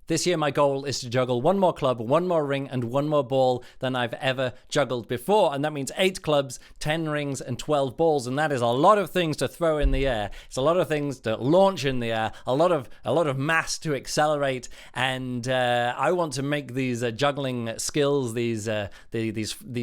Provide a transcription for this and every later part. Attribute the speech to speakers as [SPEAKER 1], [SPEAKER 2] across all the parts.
[SPEAKER 1] This year, my goal is to juggle one more club, one more ring, and one more ball than I've ever juggled before. And that means 8 clubs, 10 rings, and 12 balls. And that is a lot of things to throw in the air. It's a lot of things to launch in the air, a lot of mass to accelerate. And I want to make these juggling skills, these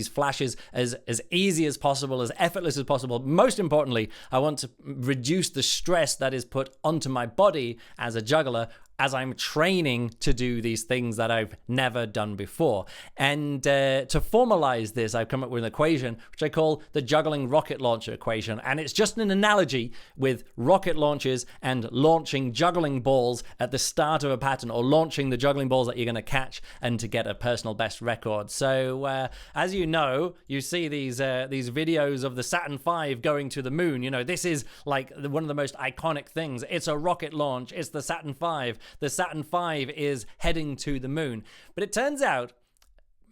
[SPEAKER 1] flashes, as easy as possible, as effortless as possible. Most importantly, I want to reduce the stress that is put onto my body as a juggler as I'm training to do these things that I've never done before. And to formalize this, I've come up with an equation which I call the juggling rocket launcher equation. And it's just an analogy with rocket launches and launching juggling balls at the start of a pattern, or launching the juggling balls that you're going to catch and to get a personal best record. So as you know, you see these videos of the Saturn V going to the moon. You know, this is like one of the most iconic things. It's a rocket launch. It's the Saturn V. The Saturn V is heading to the moon. But it turns out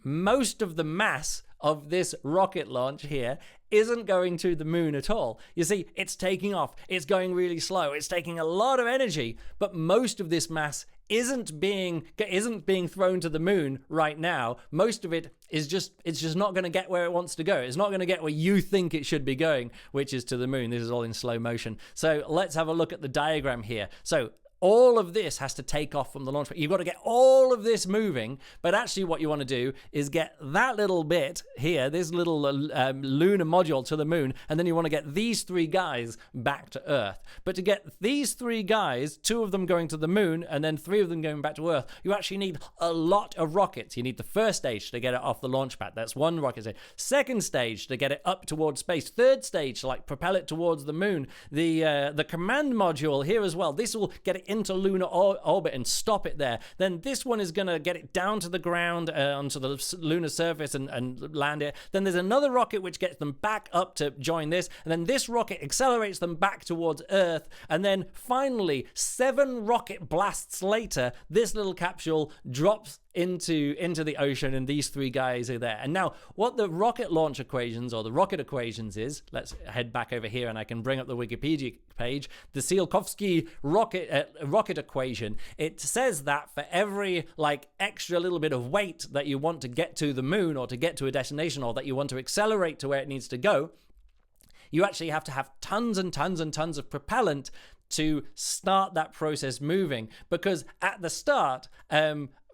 [SPEAKER 1] most of the mass of this rocket launch here isn't going to the moon at all. You see, it's taking off. It's going really slow. It's taking a lot of energy, but most of this mass isn't being thrown to the moon right now. Most of it is just not going to get where it wants to go. It's not going to get where you think it should be going, which is to the moon. This is all in slow motion. So let's have a look at the diagram here. So all of this has to take off from the launch pad. You've got to get all of this moving, but actually what you want to do is get that little bit here, this little lunar module to the moon, and then you want to get these 3 guys back to Earth. But to get these 3 guys, 2 of them going to the moon, and then 3 of them going back to Earth, you actually need a lot of rockets. You need the first stage to get it off the launch pad. That's 1 rocket stage. Second stage to get it up towards space. Third stage to propel it towards the moon. The command module here as well. This will get it into lunar orbit and stop it there. Then this one is going to get it down to the ground, onto the lunar surface and land it. Then there's another rocket which gets them back up to join this. And then this rocket accelerates them back towards Earth. And then finally, 7 rocket blasts later, this little capsule drops into the ocean, and these 3 guys are there. And now what the rocket launch equations, or the rocket equations, is, let's head back over here and I can bring up the Wikipedia page. The Tsiolkovsky rocket equation, it says that for every extra little bit of weight that you want to get to the moon, or to get to a destination, or that you want to accelerate to where it needs to go, you actually have to have tons and tons and tons of propellant to start that process moving. Because at the start,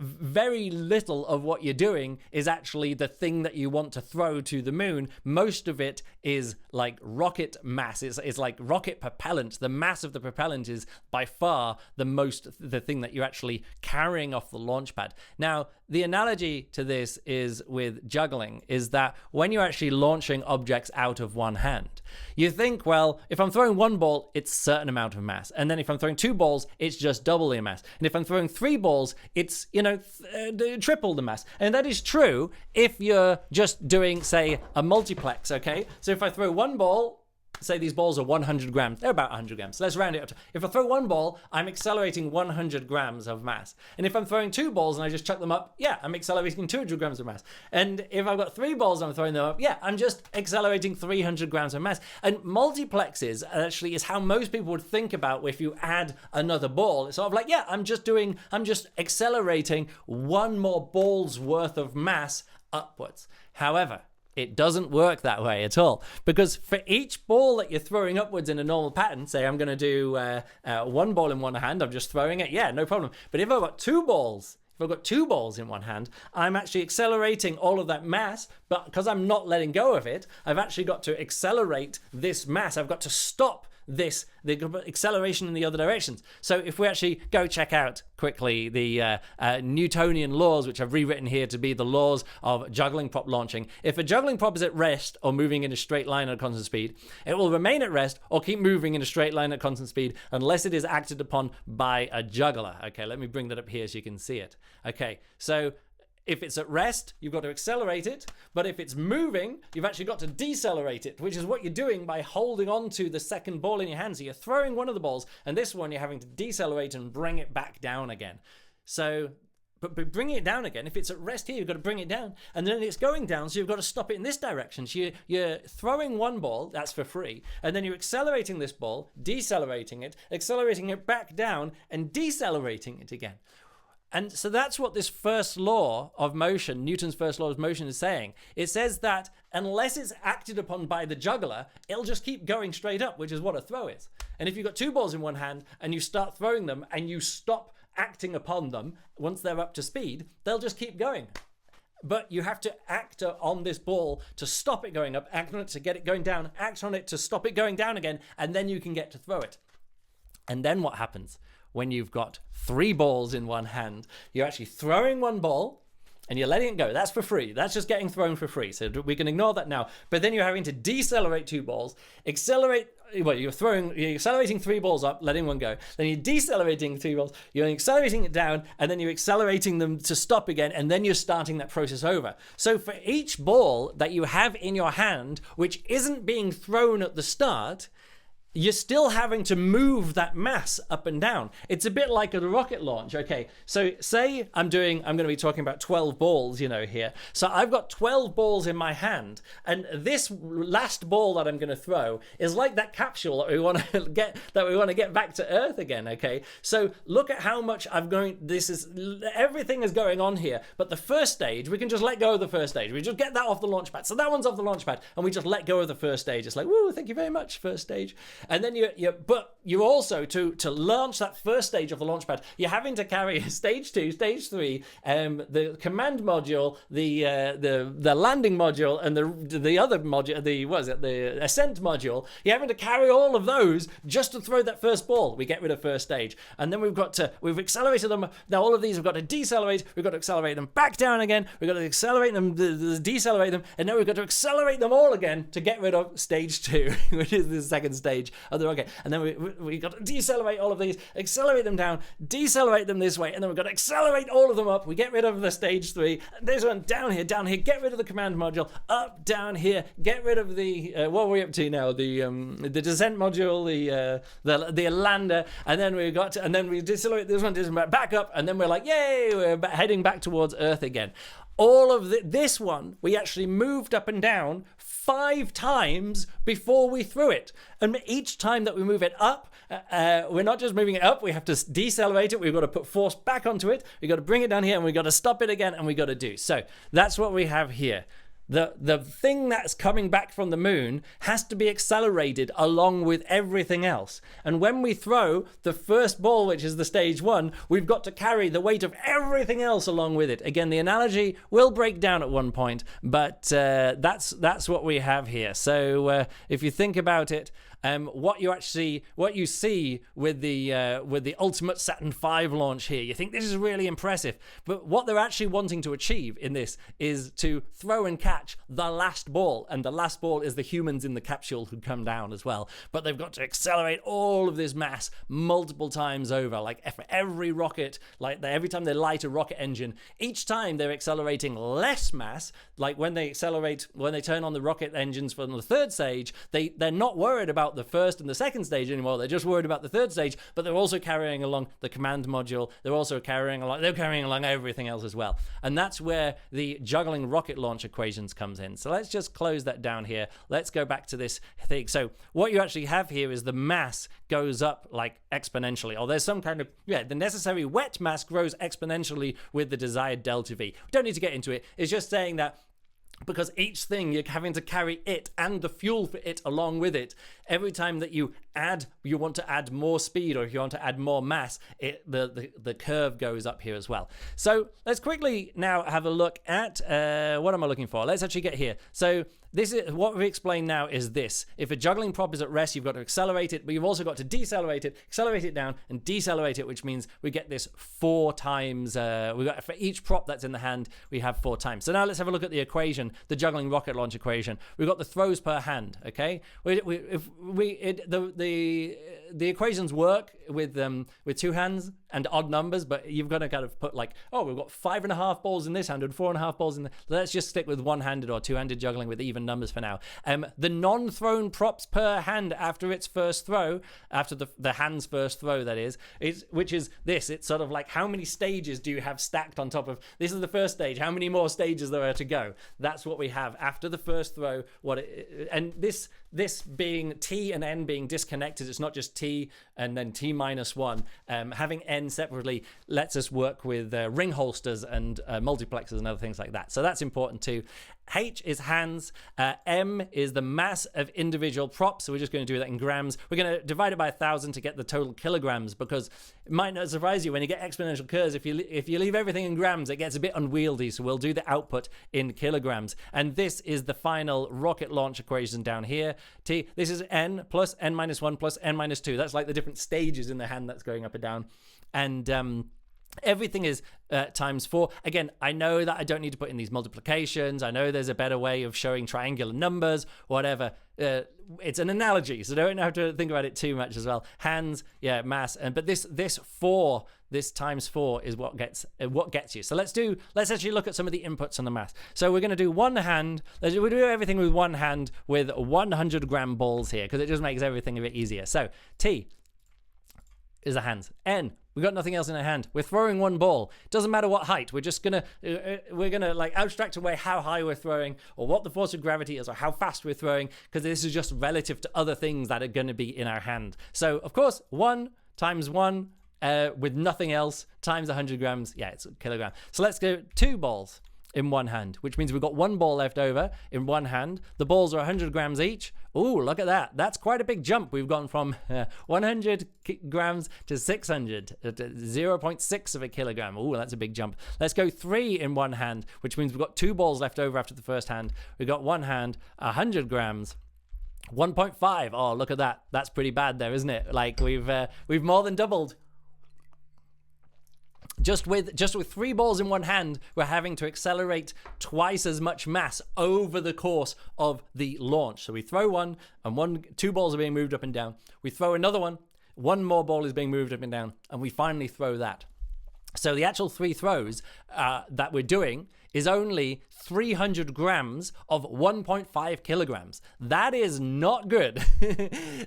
[SPEAKER 1] very little of what you're doing is actually the thing that you want to throw to the moon. Most of it is like rocket mass. It's like rocket propellant. The mass of the propellant is by far the thing that you're actually carrying off the launch pad. Now, the analogy to this is with juggling, is that when you're actually launching objects out of one hand, you think, well, if I'm throwing 1 ball, it's a certain amount of mass. And then if I'm throwing 2 balls, it's just double the mass. And if I'm throwing 3 balls, it's, triple the mass. And that is true if you're just doing, say, a multiplex, okay? So if I throw 1 ball, say these balls are 100 grams. They're about 100 grams. So let's round it up. If I throw 1 ball, I'm accelerating 100 grams of mass. And if I'm throwing 2 balls and I just chuck them up, I'm accelerating 200 grams of mass. And if I've got 3 balls and I'm throwing them up, I'm just accelerating 300 grams of mass. And multiplexes actually is how most people would think about if you add another ball. It's sort of like, I'm just accelerating 1 more ball's worth of mass upwards. However, it doesn't work that way at all, because for each ball that you're throwing upwards in a normal pattern, say I'm going to do 1 ball in one hand, I'm just throwing it, no problem. But if I've got 2 balls, in one hand, I'm actually accelerating all of that mass, but because I'm not letting go of it, I've actually got to accelerate this mass. I've got to stop the acceleration in the other directions. So if we actually go check out quickly the Newtonian laws, which I've rewritten here to be the laws of juggling prop launching. If a juggling prop is at rest or moving in a straight line at a constant speed, it will remain at rest or keep moving in a straight line at constant speed unless it is acted upon by a juggler. Okay, let me bring that up here so you can see it. Okay, so if it's at rest, you've got to accelerate it. But if it's moving, you've actually got to decelerate it, which is what you're doing by holding on to the second ball in your hand. So you're throwing one of the balls, and this one you're having to decelerate and bring it back down again. So, but bringing it down again, if it's at rest here, you've got to bring it down. And then it's going down, so you've got to stop it in this direction. So you're throwing one ball, that's for free, and then you're accelerating this ball, decelerating it, accelerating it back down, and decelerating it again. And so that's what this first law of motion, Newton's first law of motion, is saying. It says that unless it's acted upon by the juggler, it'll just keep going straight up, which is what a throw is. And if you've got two balls in one hand and you start throwing them and you stop acting upon them once they're up to speed, they'll just keep going. But you have to act on this ball to stop it going up, act on it to get it going down, act on it to stop it going down again, and then you can get to throw it. And then what happens when you've got three balls in one hand? You're actually throwing one ball and you're letting it go. That's for free. That's just getting thrown for free. So we can ignore that now. But then you're having to decelerate two balls, accelerate. Well, you're accelerating three balls up, letting one go. Then you're decelerating three balls, you're accelerating it down, and then you're accelerating them to stop again, and then you're starting that process over. So for each ball that you have in your hand, which isn't being thrown at the start, you're still having to move that mass up and down. It's a bit like a rocket launch. Okay, so say I'm going to be talking about 12 balls, here. So I've got 12 balls in my hand, and this last ball that I'm going to throw is like that capsule that we want to get back to Earth again. Okay, so look at how much everything is going on here. But the first stage, we can just let go of the first stage. We just get that off the launch pad. So that one's off the launch pad, and we just let go of the first stage. It's like, woo, thank you very much, first stage. And then you also, to launch that first stage of the launch pad, you're having to carry stage 2, stage 3, the command module, the landing module, and the other module, the ascent module. You're having to carry all of those just to throw that first ball. We get rid of first stage, and then we've accelerated them. Now all of these have got to decelerate. We've got to accelerate them back down again. We've got to accelerate them, decelerate them, and now we've got to accelerate them all again to get rid of stage 2, which is the second stage of the rocket. And then we got to decelerate all of these, accelerate them down, decelerate them this way, and then we've got to accelerate all of them up. We get rid of the stage 3. This one down here, get rid of the command module, up, down here, get rid of the what are we up to now? The descent module, the lander, and then we decelerate this one, back up, and then we're like, yay, we're heading back towards Earth again. All of this one, we actually moved up and down 5 times before we threw it. And each time that we move it up, we're not just moving it up, we have to decelerate it, we've got to put force back onto it, we've got to bring it down here, and we've got to stop it again, and we've got to do. So that's what we have here. The thing that's coming back from the moon has to be accelerated along with everything else. And when we throw the first ball, which is the stage 1, we've got to carry the weight of everything else along with it. Again, the analogy will break down at one point, but that's what we have here. So if you think about it, what you see with the ultimate Saturn V launch here, you think this is really impressive, but what they're actually wanting to achieve in this is to throw and catch the last ball, and the last ball is the humans in the capsule who come down as well. But they've got to accelerate all of this mass multiple times over, like for every rocket, like every time they light a rocket engine, each time they're accelerating less mass. Like when they turn on the rocket engines for the third stage, they're not worried about the first and the second stage anymore. They're just worried about the third stage, but they're also carrying along the command module. They're carrying along everything else as well. And that's where the juggling rocket launch equations comes in. So let's just close that down here. Let's go back to this thing. So what you actually have here is the mass goes up like exponentially, or there's some kind of, the necessary wet mass grows exponentially with the desired delta V. We don't need to get into it. It's just saying that because each thing you're having to carry it and the fuel for it along with it. Every time that you want to add more speed, or if you want to add more mass, the curve goes up here as well. So let's quickly now have a look at what am I looking for? Let's actually get here. So this is what we explained now is this. If a juggling prop is at rest, you've got to accelerate it, but you've also got to decelerate it, accelerate it down, and decelerate it, which means we get this 4 times. We got for each prop that's in the hand, we have 4 times. So now let's have a look at the equation, the juggling rocket launch equation. We've got the throws per hand. Okay, the equations work with 2 hands and odd numbers, but you've got to kind of put like, we've got 5.5 balls in this hand and 4.5 balls in the. Let's just stick with one-handed or two-handed juggling with even numbers for now. The non-thrown props per hand after its first throw, after the hand's first throw, that is, which is this. It's sort of like how many stages do you have stacked on top of. This is the first stage. How many more stages there are to go? That's what we have after the first throw. And this being T and N being disconnected. It's not just T and then T minus 1. Having N separately lets us work with ring holsters and multiplexers and other things like that. So that's important too. H is hands. M is the mass of individual props. So we're just going to do that in grams. We're going to divide it by 1,000 to get the total kilograms, because it might not surprise you when you get exponential curves. If you leave everything in grams, it gets a bit unwieldy. So we'll do the output in kilograms. And this is the final rocket launch equation down here. T. This is N plus N minus 1 plus N minus 2. That's like the different stages in the hand that's going up and down. And everything is times 4. Again, I know that I don't need to put in these multiplications. I know there's a better way of showing triangular numbers, whatever. It's an analogy, so don't have to think about it too much as well. Hands, yeah, mass, but this times 4 is what gets you. So let's actually look at some of the inputs on the math. So we're going to do one hand. We'll do everything with one hand with 100 gram balls here, because it just makes everything a bit easier. So T is the hands. N, we got nothing else in our hand. We're throwing one ball. Doesn't matter what height. We're just gonna like abstract away how high we're throwing, or what the force of gravity is, or how fast we're throwing, because this is just relative to other things that are going to be in our hand. So of course, 1 times 1 with nothing else times 100 grams. Yeah, it's a kilogram. So let's go 2 balls in one hand, which means we've got one ball left over in one hand. The balls are 100 grams each. Ooh, look at that. That's quite a big jump. We've gone from 100 grams to 600, 0.6 of a kilogram. Ooh, that's a big jump. Let's go 3 in one hand, which means we've got 2 balls left over after the first hand. We've got one hand, 100 grams. 1.5. Oh, look at that. That's pretty bad there, isn't it? Like we've more than doubled. Just with 3 balls in one hand, we're having to accelerate twice as much mass over the course of the launch. So we throw one, and 2 balls are being moved up and down. We throw another one more ball is being moved up and down, and we finally throw that. So the actual 3 throws that we're doing is only 300 grams of 1.5 kilograms. That is not good.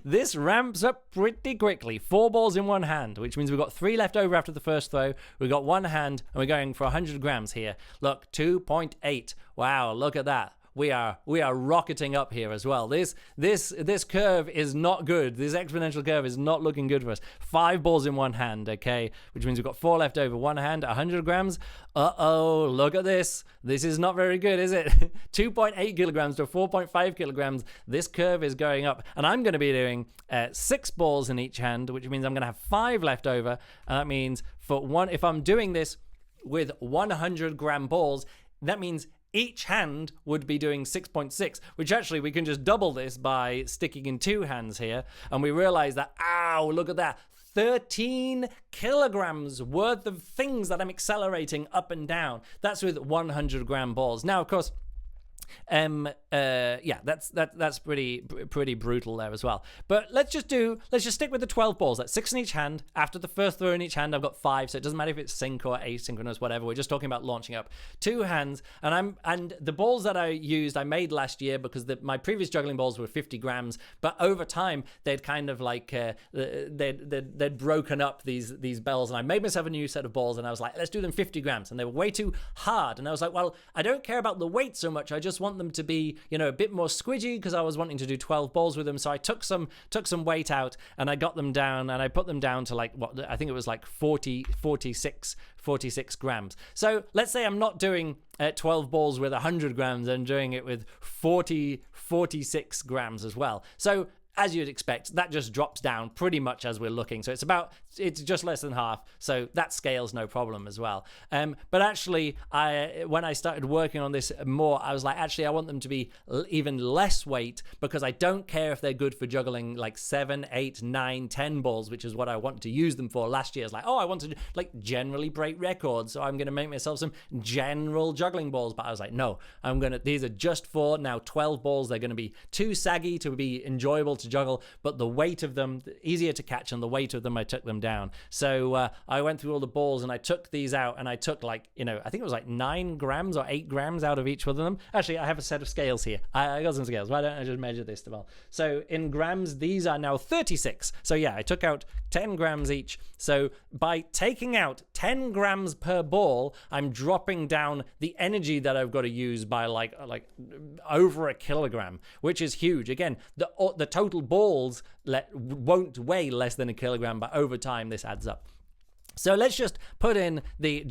[SPEAKER 1] This ramps up pretty quickly. 4 balls in one hand, which means we've got 3 left over after the first throw. We've got one hand, and we're going for 100 grams here. Look, 2.8. Wow, look at that. We are rocketing up here as well. This curve is not good. This exponential curve is not looking good for us. 5 balls in one hand, okay, which means we've got 4 left over. One hand, 100 grams. Uh-oh, look at this. This is not very good, is it? 2.8 kilograms to 4.5 kilograms. This curve is going up, and I'm going to be doing 6 balls in each hand, which means I'm going to have 5 left over, and that means if I'm doing this with 100 gram balls, that means each hand would be doing 6.6, which actually we can just double this by sticking in 2 hands here. And we realize that, ow, look at that. 13 kilograms worth of things that I'm accelerating up and down. That's with 100 gram balls. Now, of course, that's pretty brutal there as well. But let's just stick with the 12 balls. That's 6 in each hand. After the first throw in each hand, I've got 5, so it doesn't matter if it's sync or asynchronous, whatever. We're just talking about launching up 2 hands. And the balls that I made last year, because my previous juggling balls were 50 grams, but over time they'd kind of like they'd broken up these balls, and I made myself a new set of balls, and I was like, let's do them 50 grams, and they were way too hard. And I was like, well, I don't care about the weight so much. I just want them to be, a bit more squidgy, because I was wanting to do 12 balls with them. So I took some weight out, and I got them down, and I put them down to like what I think it was like 46 grams. So let's say I'm not doing 12 balls with 100 grams. I'm doing it with 46 grams as well. So as you'd expect, that just drops down pretty much as we're looking. So it's just less than half. So that scales no problem as well. But actually, when I started working on this more, I was like, actually, I want them to be even less weight, because I don't care if they're good for juggling like 7, 8, 9, 10 balls, which is what I want to use them for. Last year, I was like, I want to like generally break records, so I'm going to make myself some general juggling balls. But I was like, no, these are just for now 12 balls. They're going to be too saggy to be enjoyable to juggle, but the weight of them, easier to catch, and the weight of them, I took them down. So I went through all the balls, and I took these out, and I took I think it was like 9 grams or 8 grams out of each one of them. Actually, I have a set of scales here. I got some scales. Why don't I just measure this well? So in grams, these are now 36. So yeah, I took out 10 grams each. So by taking out 10 grams per ball, I'm dropping down the energy that I've got to use by like over a kilogram, which is huge. Again, the total total balls won't weigh less than a kilogram, but over time this adds up. So let's just put in the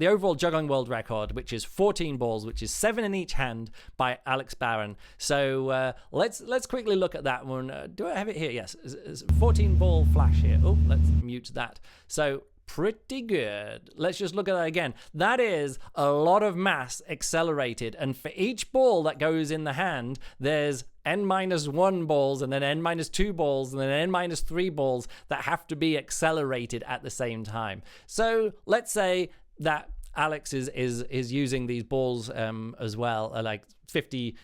[SPEAKER 1] overall juggling world record, which is 14 balls, which is 7 in each hand by Alex Barron. So let's quickly look at that one. Do I have it here? Yes, it's 14 ball flash here. Oh, let's mute that. So pretty good. Let's just look at that again. That is a lot of mass accelerated, and for each ball that goes in the hand, there's n-1 balls, and then n-2 balls, and then n-3 balls that have to be accelerated at the same time. So let's say that Alex is using these balls as well, like 50,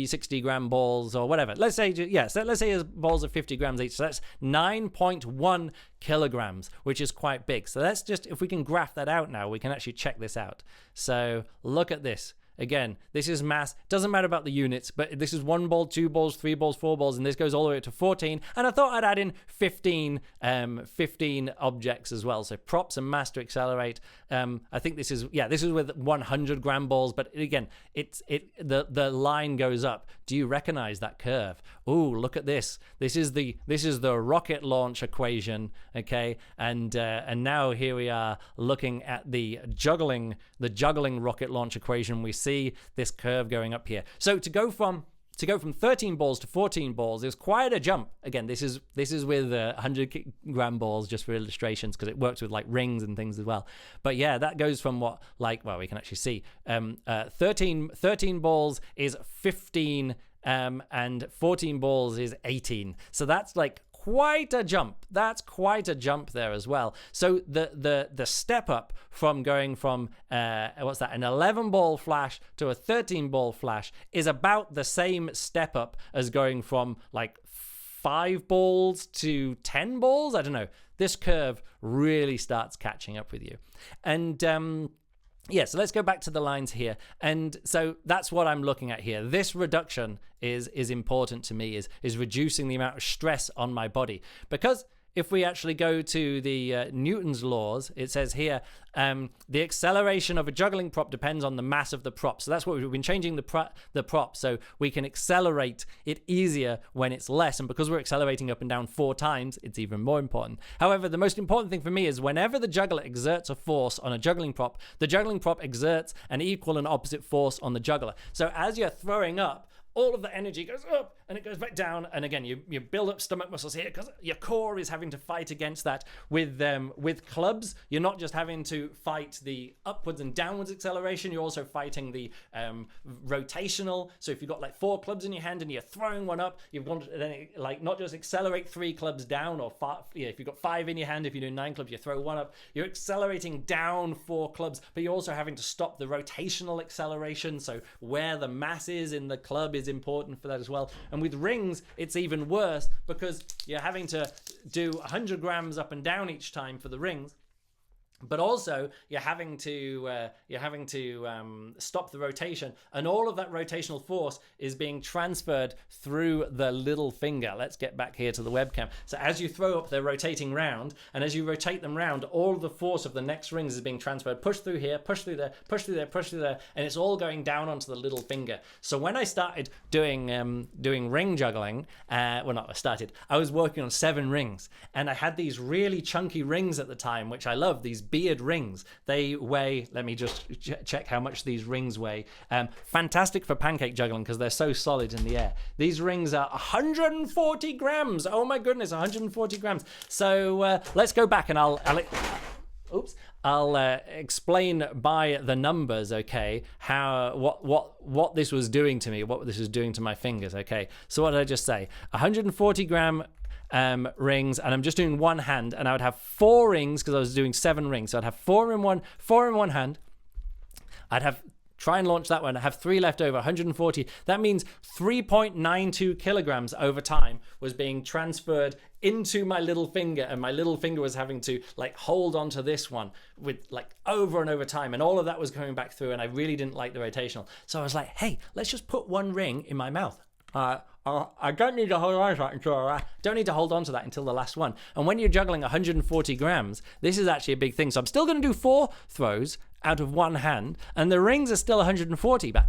[SPEAKER 1] 60 gram balls or whatever. Let's say, yes, let's say his balls are 50 grams each. So that's 9.1 kilograms, which is quite big. So let's just, if we can graph that out now, we can actually check this out. So look at this. Again, this is mass. Doesn't matter about the units, but this is 1 ball, 2 balls, 3 balls, 4 balls, and this goes all the way up to 14. And I thought I'd add in 15 objects as well. So props and mass to accelerate. I think this is with 100 gram balls, but again, the line goes up. Do you recognize that curve? Ooh, look at this. This is the rocket launch equation, okay? And now here we are looking at the juggling rocket launch equation. We see this curve going up here. So to go from 13 balls to 14 balls is quite a jump. Again, this is with 100 gram balls, just for illustrations, because it works with like rings and things as well. But yeah, that goes from we can actually see 13 balls is 15 and 14 balls is 18. So that's like quite a jump. That's quite a jump there as well. So the step up from going from an 11 ball flash to a 13 ball flash is about the same step up as going from like 5 balls to 10 balls. I don't know. This curve really starts catching up with you. And yeah, so let's go back to the lines here. And so that's what I'm looking at here. This reduction is important to me, is reducing the amount of stress on my body. Because if we actually go to the Newton's laws, it says here, the acceleration of a juggling prop depends on the mass of the prop. So that's what we've been changing the prop, so we can accelerate it easier when it's less. And because we're accelerating up and down 4 times, it's even more important. However, the most important thing for me is whenever the juggler exerts a force on a juggling prop, the juggling prop exerts an equal and opposite force on the juggler. So as you're throwing up, all of the energy goes up and it goes back down. And again, you build up stomach muscles here because your core is having to fight against that. With clubs, you're not just having to fight the upwards and downwards acceleration, you're also fighting the rotational. So if you've got like 4 clubs in your hand and you're throwing one up, you want to then like not just accelerate 3 clubs down, or if you've got 5 in your hand, if you're doing 9 clubs, you throw 1 up, you're accelerating down 4 clubs, but you're also having to stop the rotational acceleration. So where the mass is in the club is important for that as well. And with rings, it's even worse because you're having to do 100 grams up and down each time for the rings. But also you're having to stop the rotation, and all of that rotational force is being transferred through the little finger. Let's get back here to the webcam. So as you throw up, they're rotating round, and as you rotate them round, all of the force of the next rings is being transferred. Push through here, push through there, push through there, push through there, and it's all going down onto the little finger. So when I started doing ring juggling, I was working on 7 rings, and I had these really chunky rings at the time, which I love. These beard rings. They weigh, let me just check how much these rings weigh. Fantastic for pancake juggling because they're so solid in the air. These rings are 140 grams. Oh my goodness, 140 grams. So let's go back and I'll explain by the numbers, okay, what this was doing to me, what this was doing to my fingers, okay. So what did I just say? 140 gram rings, and I'm just doing one hand, and I would have 4 rings because I was doing 7 rings. So I'd have 4 in one hand. I'd have try and launch that one. I have 3 left over, 140. That means 3.92 kilograms over time was being transferred into my little finger, and my little finger was having to like hold onto this one with like over and over time, and all of that was coming back through, and I really didn't like the rotational. So I was like, hey, let's just put 1 ring in my mouth. I don't need to hold on to that until the last one. And when you're juggling 140 grams, this is actually a big thing. So I'm still going to do 4 throws out of 1 hand, and the rings are still 140. But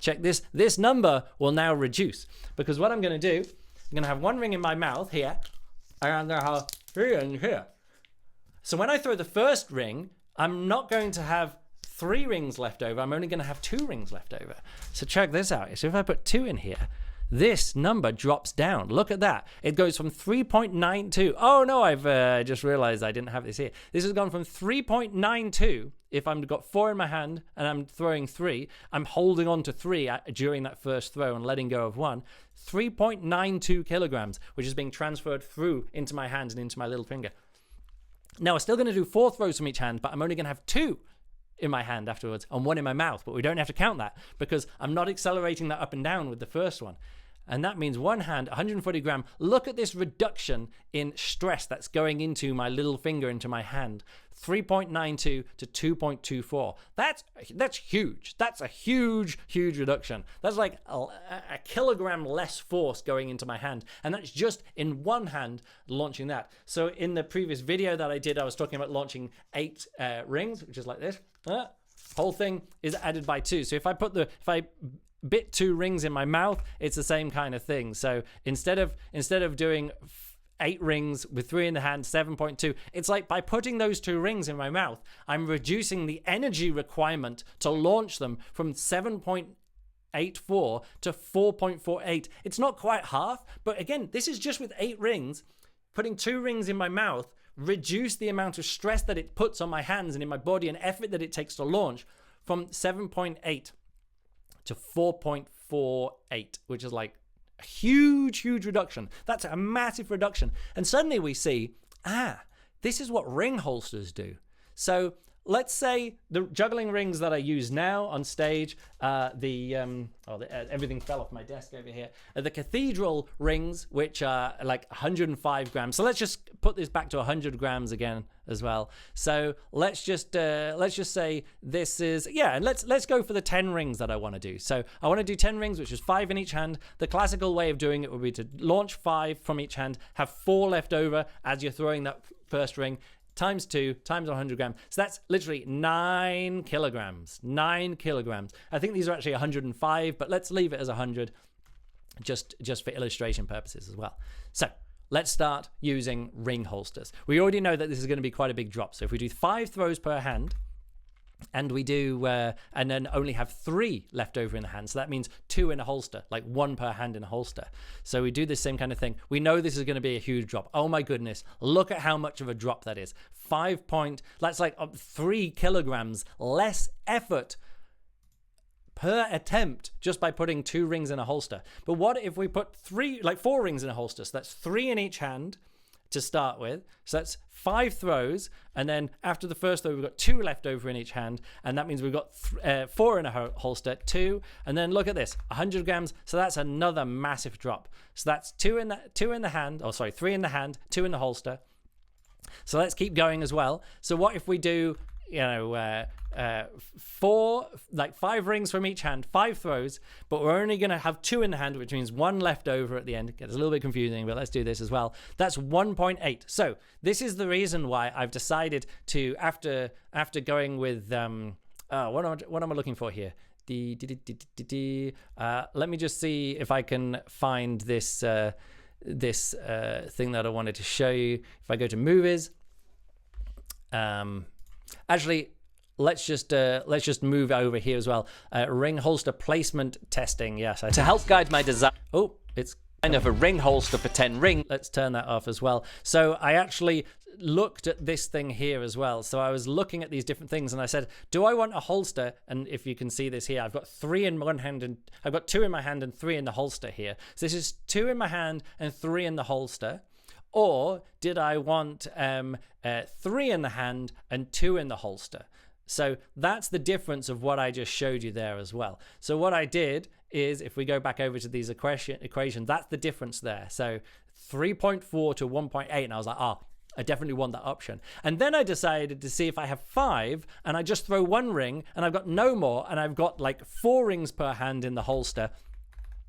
[SPEAKER 1] check this. This number will now reduce, because what I'm going to do, I'm going to have one ring in my mouth here, and I'm going to have here and here. So when I throw the first ring, I'm not going to have 3 rings left over. I'm only going to have 2 rings left over. So check this out. So if I put 2 in here, this number drops down. Look at that. It goes from 3.92. Oh no, I've just realized I didn't have this here. This has gone from 3.92. If I've got 4 in my hand and I'm throwing 3, I'm holding on to 3 during that first throw and letting go of 1. 3.92 kilograms, which is being transferred through into my hand and into my little finger. Now, we're still going to do 4 throws from each hand, but I'm only going to have 2 in my hand afterwards and 1 in my mouth, but we don't have to count that because I'm not accelerating that up and down with the first one. And that means one hand, 140 gram. Look at this reduction in stress that's going into my little finger, into my hand. 3.92 to 2.24. That's huge. That's a huge reduction. That's like a kilogram less force going into my hand. And that's just in one hand launching that. So in the previous video that I did, I was talking about launching 8 rings, which is like this. Whole thing is added by 2. So if I bit 2 rings in my mouth, it's the same kind of thing. So instead of doing 8 rings with 3 in the hand, 7.2, it's like by putting those 2 rings in my mouth, I'm reducing the energy requirement to launch them from 7.84 to 4.48. It's not quite half, but again, this is just with 8 rings. Putting 2 rings in my mouth reduce the amount of stress that it puts on my hands and in my body and effort that it takes to launch from 7.8 to 4.48, which is like a huge reduction. That's a massive reduction. And suddenly we see, this is what ring holsters do. So let's say the juggling rings that I use now on stage, everything fell off my desk over here. The cathedral rings, which are like 105 grams. So let's just put this back to 100 grams again as well. So let's just say this is, and let's go for the 10 rings that I want to do. So I want to do 10 rings, which is 5 in each hand. The classical way of doing it would be to launch 5 from each hand, have 4 left over as you're throwing that first ring, times 2 times 100 grams. So that's literally 9 kilograms. 9 kilograms. I think these are actually 105, but let's leave it as 100 just for illustration purposes as well. So let's start using ring holsters. We already know that this is going to be quite a big drop. So if we do 5 throws per hand, and we do, and then only have 3 left over in the hand. So that means 2 in a holster, like 1 per hand in a holster. So we do the same kind of thing. We know this is going to be a huge drop. Oh my goodness. Look at how much of a drop that is. That's like 3 kilograms less effort per attempt just by putting 2 rings in a holster. But what if we put 4 rings in a holster? So that's 3 in each hand to start with. So that's 5 throws, and then after the first throw we've got 2 left over in each hand, and that means we've got 4 in a holster, 2, and then look at this, 100 grams. So that's another massive drop. So that's 3 in the hand, 2 in the holster. So let's keep going as well. So what if we do 5 rings from each hand, 5 throws, but we're only going to have 2 in the hand, which means 1 left over at the end. It gets a little bit confusing, but let's do this as well. That's 1.8. So this is the reason why I've decided to, after going with what am I looking for here? Let me just see if I can find this thing that I wanted to show you. If I go to movies, actually, let's just move over here as well. Ring holster placement testing. Yes, to help guide my design. Oh, it's kind of a ring holster for 10 rings. Let's turn that off as well. So I actually looked at this thing here as well. So I was looking at these different things, and I said, do I want a holster? And if you can see this here, I've got 3 in one hand, and I've got 2 in my hand and 3 in the holster here. So this is 2 in my hand and 3 in the holster. Or did I want 3 in the hand and 2 in the holster? So that's the difference of what I just showed you there as well. So what I did is, if we go back over to these equations, that's the difference there. So 3.4 to 1.8, and I was like, I definitely want that option. And then I decided to see if I have 5 and I just throw 1 ring and I've got no more and I've got like 4 rings per hand in the holster.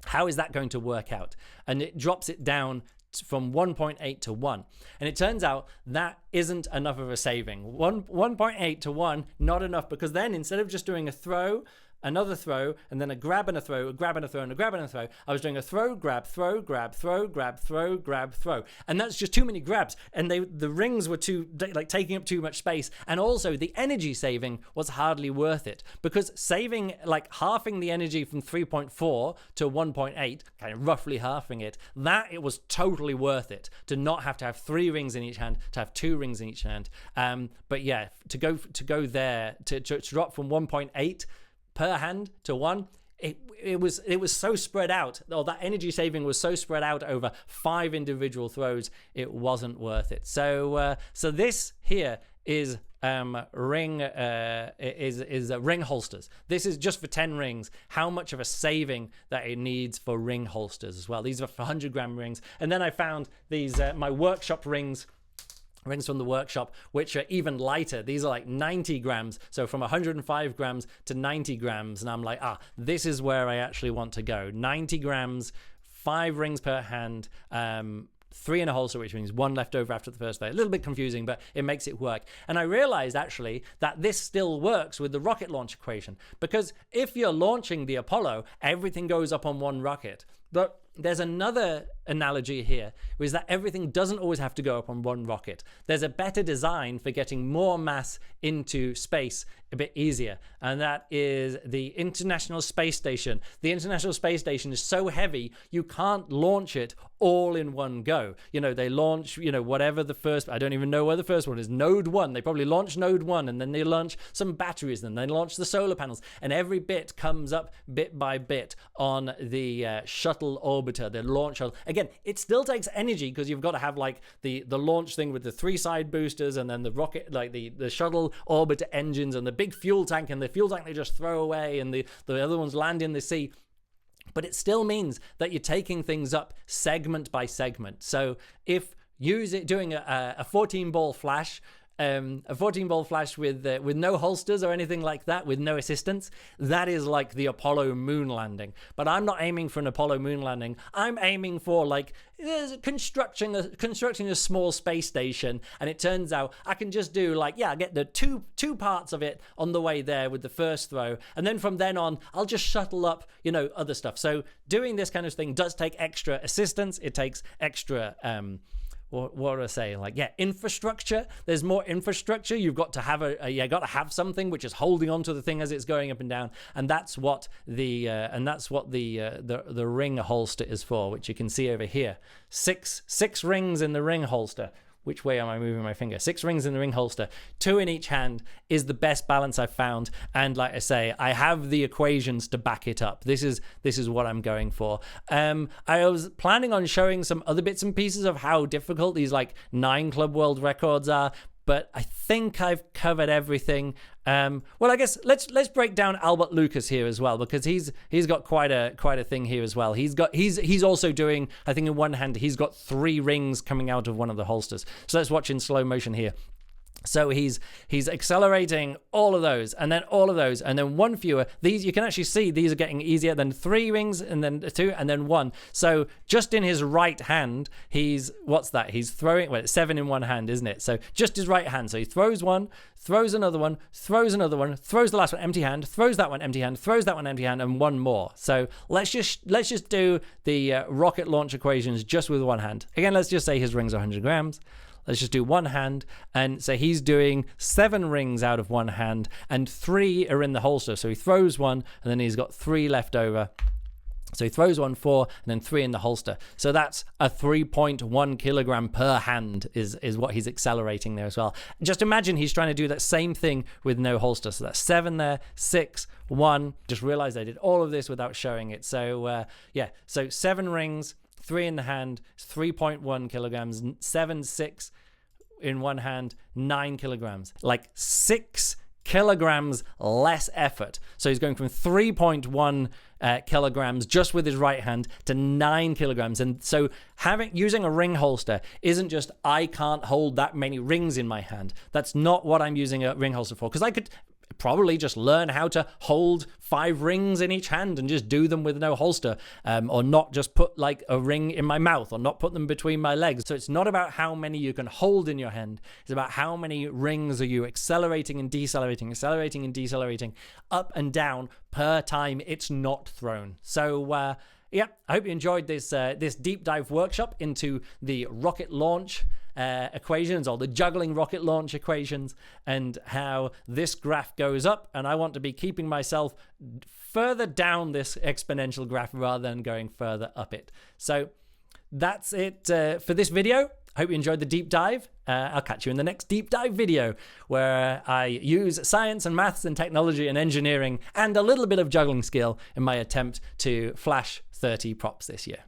[SPEAKER 1] How is that going to work out? And it drops it down from 1.8 to 1. And it turns out that isn't enough of a saving. 1.8 to 1, not enough, because then instead of just doing a throw another throw, and then a grab and a throw, a grab and a throw, and a grab and a throw. I was doing a throw, grab, throw, grab, throw, grab, throw, grab, throw. And that's just too many grabs. And the rings were taking up too much space. And also the energy saving was hardly worth it, because saving, halving the energy from 3.4 to 1.8, kind of roughly halving it, it was totally worth it to not have to have 3 rings in each hand, to have 2 rings in each hand. But yeah, to go there, to drop from 1.8 per hand to 1, it was so spread out, or that energy saving was so spread out over 5 individual throws, it wasn't worth it. So this here is ring holsters. This is just for 10 rings, how much of a saving that it needs for ring holsters as well. These are for 100-gram rings. And then I found these my workshop rings from the workshop, which are even lighter. These are like 90 grams. So from 105 grams to 90 grams. And I'm like, this is where I actually want to go. 90 grams, 5 rings per hand, 3 in a holster, which means 1 left over after the first play. A little bit confusing, but it makes it work. And I realized actually that this still works with the rocket launch equation, because if you're launching the Apollo, everything goes up on one rocket. But there's another analogy here, is that everything doesn't always have to go up on one rocket. There's a better design for getting more mass into space a bit easier, and that is the International Space Station. The International Space Station is so heavy, you can't launch it all in one go. They launch, whatever the first, I don't even know where the first one is, Node 1. They probably launch Node 1, and then they launch some batteries, and then they launch the solar panels, and every bit comes up bit by bit on the shuttle orbiter, the launch shuttle. Again, it still takes energy, because you've got to have the launch thing with the 3 side boosters, and then the rocket, the shuttle orbiter engines, and the big fuel tank, and the fuel tank they just throw away, and the other ones land in the sea. But it still means that you're taking things up segment by segment. So if doing a 14-ball flash, with no holsters or anything like that, with no assistance, that is like the Apollo moon landing. But I'm not aiming for an Apollo moon landing. I'm aiming for constructing a small space station, and it turns out I can just do I get the two parts of it on the way there with the first throw, and then from then on I'll just shuttle up other stuff. So doing this kind of thing does take extra assistance. It takes extra what do I say? Infrastructure. There's more infrastructure. You've got to have have something which is holding onto the thing as it's going up and down, and that's what the ring holster is for, which you can see over here. Six rings in the ring holster. Which way am I moving my finger? 6 rings in the ring holster, 2 in each hand is the best balance I've found. And like I say, I have the equations to back it up. This is what I'm going for. I was planning on showing some other bits and pieces of how difficult these 9 Club World records are, but I think I've covered everything. Well, I guess let's break down Albert Lucas here as well, because he's got quite a thing here as well. He's also doing, I think in one hand he's got 3 rings coming out of one of the holsters. So let's watch in slow motion here. So he's accelerating all of those, and then all of those, and then 1 fewer. These you can actually see these are getting easier. Then 3 rings, and then 2, and then 1. So just in his right hand, he's throwing. Well, it's 7 in one hand, isn't it? So just his right hand. So he throws 1, throws another one, throws another one, throws the last one empty hand, throws that one empty hand, throws that one empty hand, and 1 more. So let's just do the rocket launch equations just with 1 hand. Again, let's just say his rings are 100 grams. Let's just do 1 hand, and so he's doing 7 rings out of 1 hand, and 3 are in the holster. So he throws 1, and then he's got 3 left over. So he throws 1, 4, and then 3 in the holster. So that's a 3.1 kilogram per hand is what he's accelerating there as well. Just imagine he's trying to do that same thing with no holster. So that's 7 there, 6, 1. Just realized I did all of this without showing it. So so 7 rings, 3 in the hand, 3.1 kilograms, 7, 6 in one hand, 9 kilograms. 6 kilograms less effort. So he's going from 3.1 kilograms just with his right hand to 9 kilograms. And so using a ring holster isn't just I can't hold that many rings in my hand. That's not what I'm using a ring holster for. Because probably just learn how to hold 5 rings in each hand and just do them with no holster, or not just put like a ring in my mouth, or not put them between my legs. So it's not about how many you can hold in your hand. It's about how many rings are you accelerating and decelerating, up and down per time it's not thrown. So yeah, I hope you enjoyed this deep dive workshop into the rocket launch equations, or the juggling rocket launch equations, and how this graph goes up, and I want to be keeping myself further down this exponential graph rather than going further up it. So that's it for this video. I hope you enjoyed the deep dive. I'll catch you in the next deep dive video, where I use science and maths and technology and engineering and a little bit of juggling skill in my attempt to flash 30 props this year.